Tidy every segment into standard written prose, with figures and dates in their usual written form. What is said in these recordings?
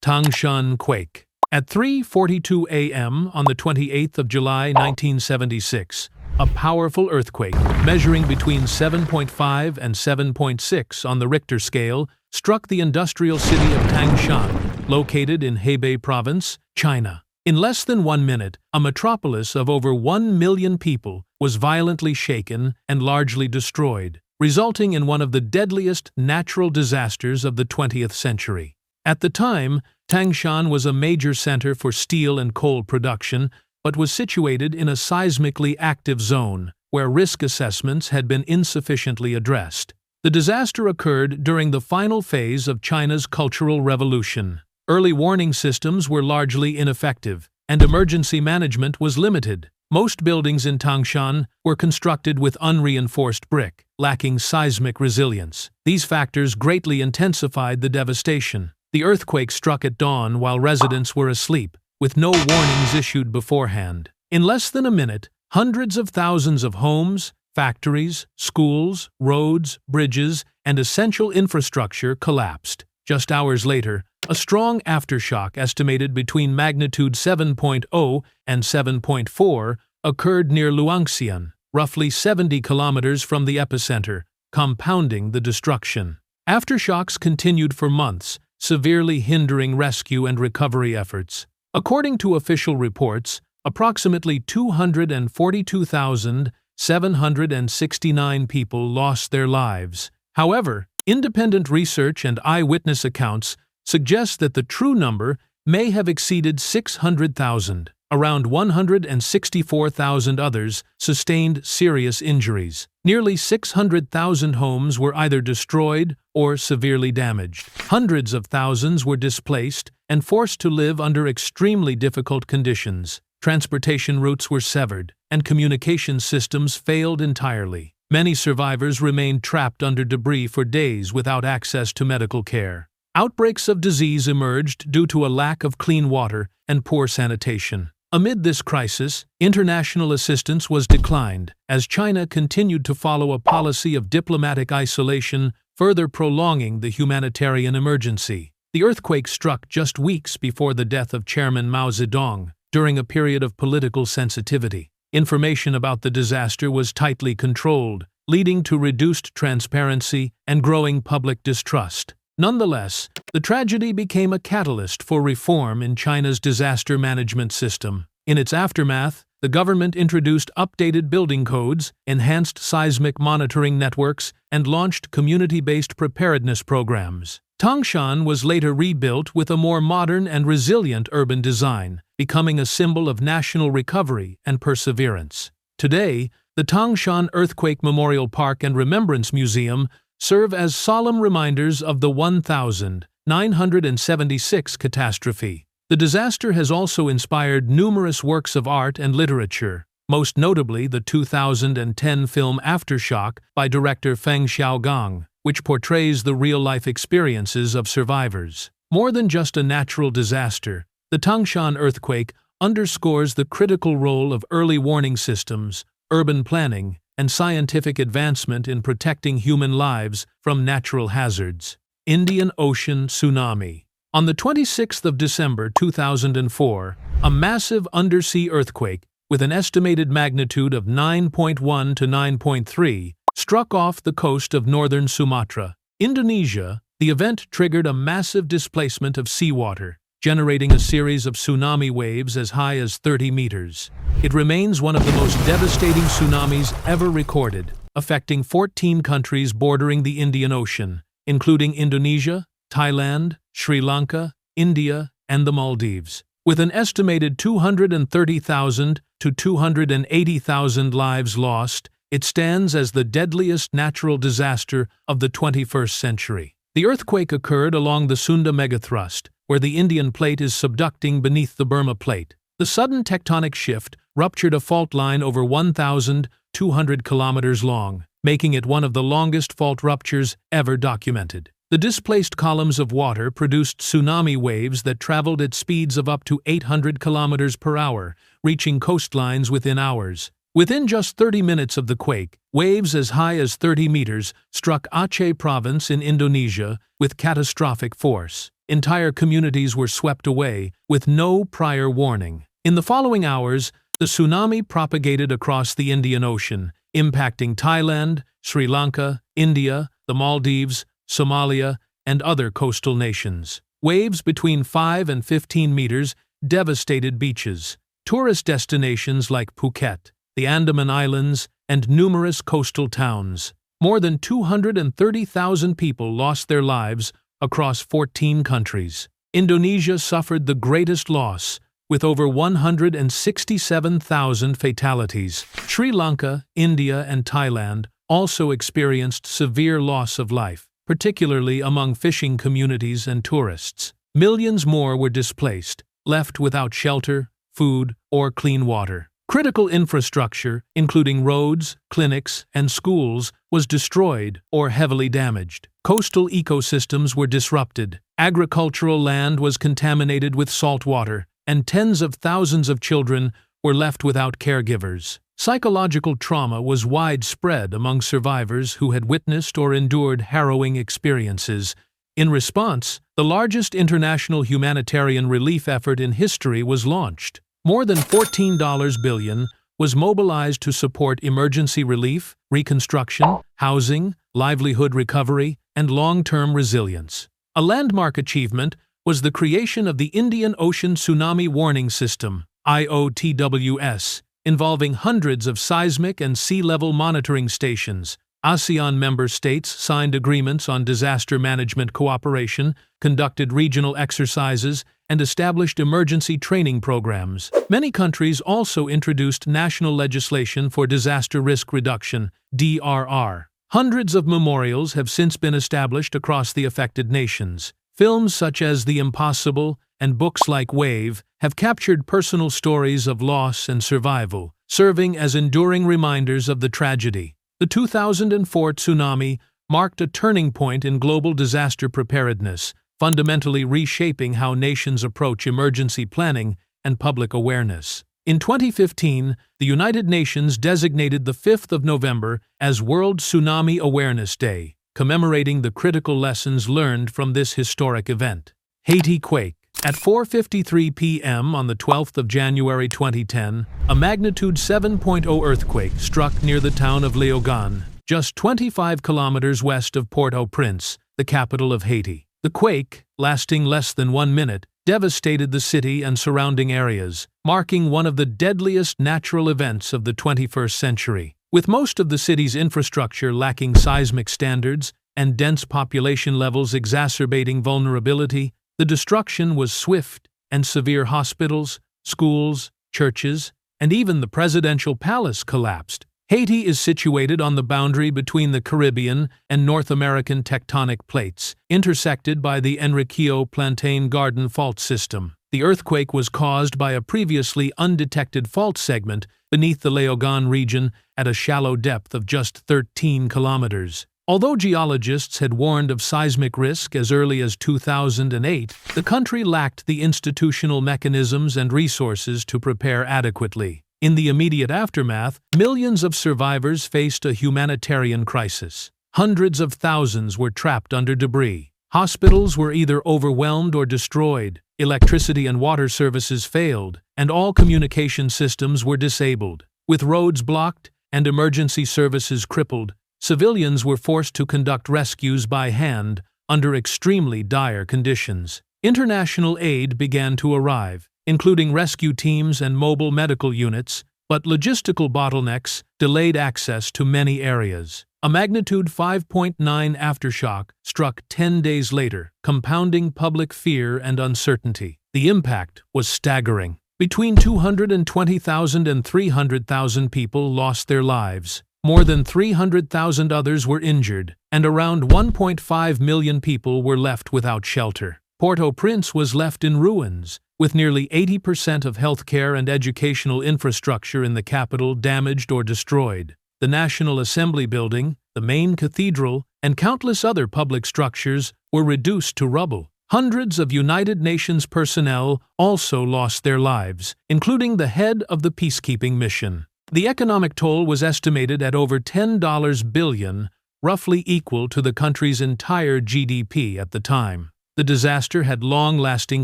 Tangshan Quake. At 3:42 a.m. on the 28th of July 1976, a powerful earthquake, measuring between 7.5 and 7.6 on the Richter scale, struck the industrial city of Tangshan, located in Hebei Province, China. In less than 1 minute, a metropolis of over 1 million people was violently shaken and largely destroyed, resulting in one of the deadliest natural disasters of the 20th century. At the time, Tangshan was a major center for steel and coal production, but was situated in a seismically active zone, where risk assessments had been insufficiently addressed. The disaster occurred during the final phase of China's Cultural Revolution. Early warning systems were largely ineffective, and emergency management was limited. Most buildings in Tangshan were constructed with unreinforced brick, lacking seismic resilience. These factors greatly intensified the devastation. The earthquake struck at dawn while residents were asleep, with no warnings issued beforehand. In less than a minute, hundreds of thousands of homes, factories, schools, roads, bridges, and essential infrastructure collapsed. Just hours later, a strong aftershock estimated between magnitude 7.0 and 7.4 occurred near Luangxian, roughly 70 kilometers from the epicenter, compounding the destruction. Aftershocks continued for months, severely hindering rescue and recovery efforts. According to official reports, approximately 242,769 people lost their lives. However, independent research and eyewitness accounts suggest that the true number may have exceeded 600,000. Around 164,000 others sustained serious injuries. Nearly 600,000 homes were either destroyed or severely damaged. Hundreds of thousands were displaced and forced to live under extremely difficult conditions. Transportation routes were severed, and communication systems failed entirely. Many survivors remained trapped under debris for days without access to medical care. Outbreaks of disease emerged due to a lack of clean water and poor sanitation. Amid this crisis, international assistance was declined, as China continued to follow a policy of diplomatic isolation, further prolonging the humanitarian emergency. The earthquake struck just weeks before the death of Chairman Mao Zedong, during a period of political sensitivity. Information about the disaster was tightly controlled, leading to reduced transparency and growing public distrust. Nonetheless, the tragedy became a catalyst for reform in China's disaster management system. In its aftermath, the government introduced updated building codes, enhanced seismic monitoring networks, and launched community-based preparedness programs. Tangshan was later rebuilt with a more modern and resilient urban design, becoming a symbol of national recovery and perseverance. Today, the Tangshan Earthquake Memorial Park and Remembrance Museum serve as solemn reminders of the 1976 catastrophe. The disaster has also inspired numerous works of art and literature, most notably the 2010 film Aftershock by director Feng Xiaogang, which portrays the real-life experiences of survivors. More than just a natural disaster, the Tangshan earthquake underscores the critical role of early warning systems, urban planning, and scientific advancement in protecting human lives from natural hazards. Indian Ocean Tsunami. On the 26th of December 2004, a massive undersea earthquake with an estimated magnitude of 9.1 to 9.3 struck off the coast of northern Sumatra, Indonesia. The event triggered a massive displacement of seawater, generating a series of tsunami waves as high as 30 meters. It remains one of the most devastating tsunamis ever recorded, affecting 14 countries bordering the Indian Ocean, including Indonesia, Thailand, Sri Lanka, India, and the Maldives. With an estimated 230,000 to 280,000 lives lost, it stands as the deadliest natural disaster of the 21st century. The earthquake occurred along the Sunda megathrust, where the Indian plate is subducting beneath the Burma plate. The sudden tectonic shift ruptured a fault line over 1,200 kilometers long, making it one of the longest fault ruptures ever documented. The displaced columns of water produced tsunami waves that traveled at speeds of up to 800 kilometers per hour, reaching coastlines within hours. Within just 30 minutes of the quake, waves as high as 30 meters struck Aceh province in Indonesia with catastrophic force. entire communities were swept away with no prior warning. In the following hours, the tsunami propagated across the Indian Ocean, impacting Thailand, Sri Lanka, India, the Maldives, Somalia, and other coastal nations. Waves between 5 and 15 meters devastated beaches, tourist destinations like Phuket, the Andaman Islands, and numerous coastal towns. More than 230,000 people lost their lives across 14 countries. Indonesia suffered the greatest loss, with over 167,000 fatalities. Sri Lanka, India, and Thailand also experienced severe loss of life, particularly among fishing communities and tourists. Millions more were displaced, left without shelter, food, or clean water. Critical infrastructure, including roads, clinics, and schools, was destroyed or heavily damaged. Coastal ecosystems were disrupted. Agricultural land was contaminated with salt water, and tens of thousands of children were left without caregivers. Psychological trauma was widespread among survivors who had witnessed or endured harrowing experiences. In response, the largest international humanitarian relief effort in history was launched. More than $14 billion was mobilized to support emergency relief, reconstruction, housing, livelihood recovery, and long-term resilience. A landmark achievement was the creation of the Indian Ocean Tsunami Warning System, IOTWS, involving hundreds of seismic and sea-level monitoring stations. ASEAN member states signed agreements on disaster management cooperation, conducted regional exercises, and established emergency training programs. Many countries also introduced national legislation for disaster risk reduction, DRR. Hundreds of memorials have since been established across the affected nations. Films such as The Impossible and books like Wave have captured personal stories of loss and survival, serving as enduring reminders of the tragedy. The 2004 tsunami marked a turning point in global disaster preparedness, fundamentally reshaping how nations approach emergency planning and public awareness. In 2015, the United Nations designated the 5th of November as World Tsunami Awareness Day, commemorating the critical lessons learned from this historic event. Haiti quake. At 4:53 p.m. on the 12th of January 2010, a magnitude 7.0 earthquake struck near the town of Léogâne, just 25 kilometers west of Port-au-Prince, the capital of Haiti. The quake, lasting less than 1 minute, devastated the city and surrounding areas, marking one of the deadliest natural events of the 21st century. With most of the city's infrastructure lacking seismic standards and dense population levels exacerbating vulnerability, the destruction was swift, and severe hospitals, schools, churches, and even the presidential palace collapsed. Haiti is situated on the boundary between the Caribbean and North American tectonic plates, intersected by the Enriquillo Plantain Garden Fault System. The earthquake was caused by a previously undetected fault segment beneath the Léogâne region at a shallow depth of just 13 kilometers. Although geologists had warned of seismic risk as early as 2008, the country lacked the institutional mechanisms and resources to prepare adequately. In the immediate aftermath, millions of survivors faced a humanitarian crisis. Hundreds of thousands were trapped under debris. Hospitals were either overwhelmed or destroyed, electricity and water services failed, and all communication systems were disabled. With roads blocked and emergency services crippled, civilians were forced to conduct rescues by hand under extremely dire conditions. International aid began to arrive, including rescue teams and mobile medical units, but logistical bottlenecks delayed access to many areas. A magnitude 5.9 aftershock struck 10 days later, compounding public fear and uncertainty. The impact was staggering. Between 220,000 and 300,000 people lost their lives. More than 300,000 others were injured, and around 1.5 million people were left without shelter. Port-au-Prince was left in ruins, with nearly 80% of healthcare and educational infrastructure in the capital damaged or destroyed. The National Assembly building, the main cathedral, and countless other public structures were reduced to rubble. Hundreds of United Nations personnel also lost their lives, including the head of the peacekeeping mission. The economic toll was estimated at over $10 billion, roughly equal to the country's entire GDP at the time. the disaster had long-lasting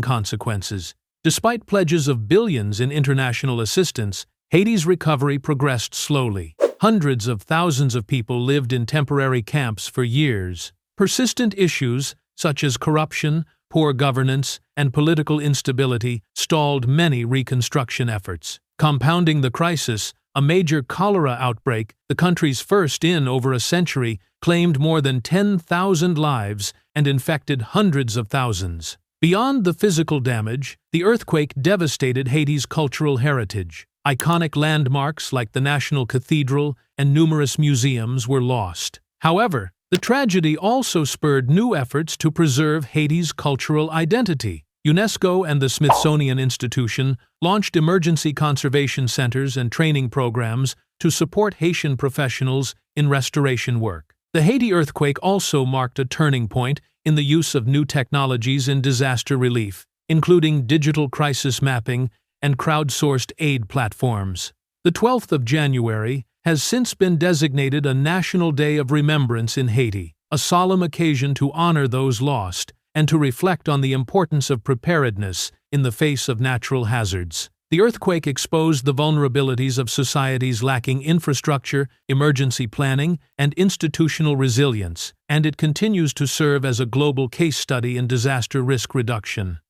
consequences. Despite pledges of billions in international assistance, Haiti's recovery progressed slowly. Hundreds of thousands of people lived in temporary camps for years. Persistent issues, such as corruption, poor governance, and political instability, stalled many reconstruction efforts. Compounding the crisis, a major cholera outbreak, the country's first in over a century, claimed more than 10,000 lives and infected hundreds of thousands. Beyond the physical damage, the earthquake devastated Haiti's cultural heritage. Iconic landmarks like the National Cathedral and numerous museums were lost. However, the tragedy also spurred new efforts to preserve Haiti's cultural identity. UNESCO and the Smithsonian Institution launched emergency conservation centers and training programs to support Haitian professionals in restoration work. The Haiti earthquake also marked a turning point in the use of new technologies in disaster relief, including digital crisis mapping and crowdsourced aid platforms. The 12th of January has since been designated a National Day of Remembrance in Haiti, a solemn occasion to honor those lost and to reflect on the importance of preparedness in the face of natural hazards. The earthquake exposed the vulnerabilities of societies lacking infrastructure, emergency planning, and institutional resilience, and it continues to serve as a global case study in disaster risk reduction.